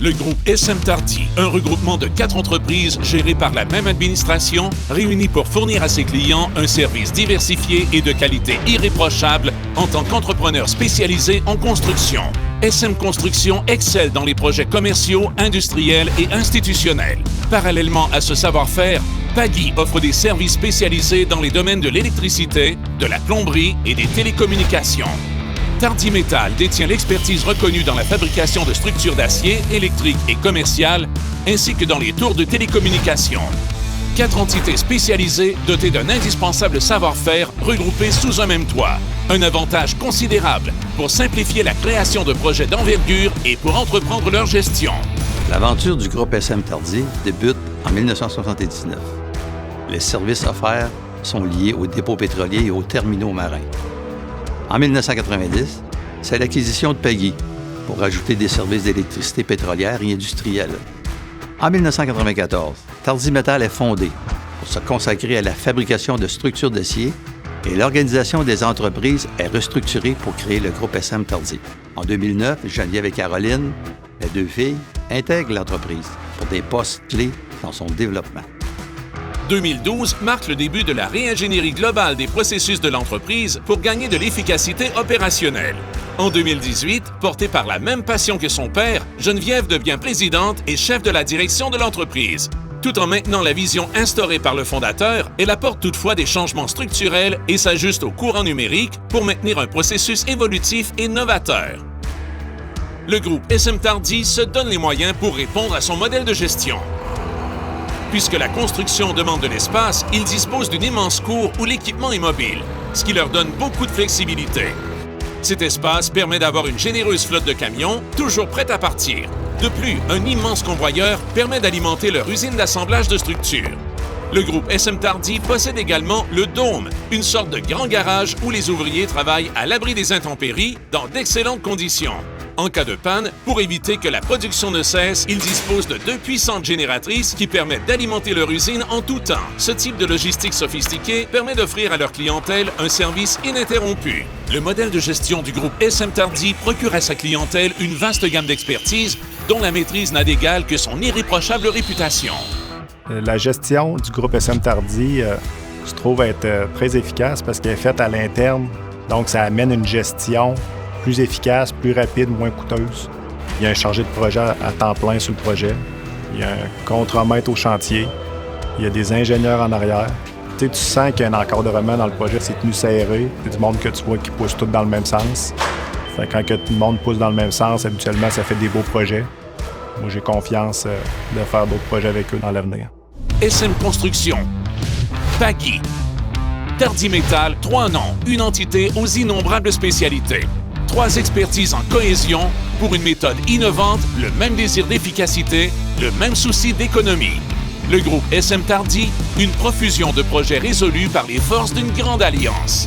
Le groupe SM Tardy, un regroupement de 4 entreprises gérées par la même administration, réunies pour fournir à ses clients un service diversifié et de qualité irréprochable en tant qu'entrepreneur spécialisé en construction. SM Construction excelle dans les projets commerciaux, industriels et institutionnels. Parallèlement à ce savoir-faire, Paggy offre des services spécialisés dans les domaines de l'électricité, de la plomberie et des télécommunications. Tardy Metal détient l'expertise reconnue dans la fabrication de structures d'acier, électriques et commerciales, ainsi que dans les tours de télécommunications. 4 entités spécialisées dotées d'un indispensable savoir-faire regroupées sous un même toit. Un avantage considérable pour simplifier la création de projets d'envergure et pour entreprendre leur gestion. L'aventure du groupe SM Tardy débute en 1979. Les services offerts sont liés aux dépôts pétroliers et aux terminaux marins. En 1990, c'est l'acquisition de Paggy pour ajouter des services d'électricité pétrolière et industrielle. En 1994, Tardy Metal est fondé pour se consacrer à la fabrication de structures d'acier et l'organisation des entreprises est restructurée pour créer le groupe SM Tardy. En 2009, Geneviève et Caroline, les 2 filles, intègrent l'entreprise pour des postes clés dans son développement. 2012 marque le début de la réingénierie globale des processus de l'entreprise pour gagner de l'efficacité opérationnelle. En 2018, portée par la même passion que son père, Geneviève devient présidente et chef de la direction de l'entreprise. Tout en maintenant la vision instaurée par le fondateur, elle apporte toutefois des changements structurels et s'ajuste au courant numérique pour maintenir un processus évolutif et novateur. Le groupe SM Tardy se donne les moyens pour répondre à son modèle de gestion. Puisque la construction demande de l'espace, ils disposent d'une immense cour où l'équipement est mobile, ce qui leur donne beaucoup de flexibilité. Cet espace permet d'avoir une généreuse flotte de camions, toujours prête à partir. De plus, un immense convoyeur permet d'alimenter leur usine d'assemblage de structures. Le groupe SM Tardy possède également le Dôme, une sorte de grand garage où les ouvriers travaillent à l'abri des intempéries dans d'excellentes conditions. En cas de panne, pour éviter que la production ne cesse, ils disposent de 2 puissantes génératrices qui permettent d'alimenter leur usine en tout temps. Ce type de logistique sophistiquée permet d'offrir à leur clientèle un service ininterrompu. Le modèle de gestion du groupe SM Tardy procure à sa clientèle une vaste gamme d'expertise dont la maîtrise n'a d'égal que son irréprochable réputation. La gestion du groupe SM Tardy se trouve être très efficace parce qu'elle est faite à l'interne. Donc, ça amène une gestion plus efficace, plus rapide, moins coûteuse. Il y a un chargé de projet à temps plein sur le projet. Il y a un contremaître au chantier. Il y a des ingénieurs en arrière. Tu sens qu'il y a un encadrement dans le projet, c'est tenu serré. C'est du monde que tu vois qui pousse tout dans le même sens. Fait que quand tout le monde pousse dans le même sens, habituellement, ça fait des beaux projets. Moi, j'ai confiance de faire d'autres projets avec eux dans l'avenir. SM Construction, Paggy, Tardy Metal, 3 noms, une entité aux innombrables spécialités. 3 expertises en cohésion pour une méthode innovante, le même désir d'efficacité, le même souci d'économie. Le groupe SM Tardy, une profusion de projets résolus par les forces d'une grande alliance.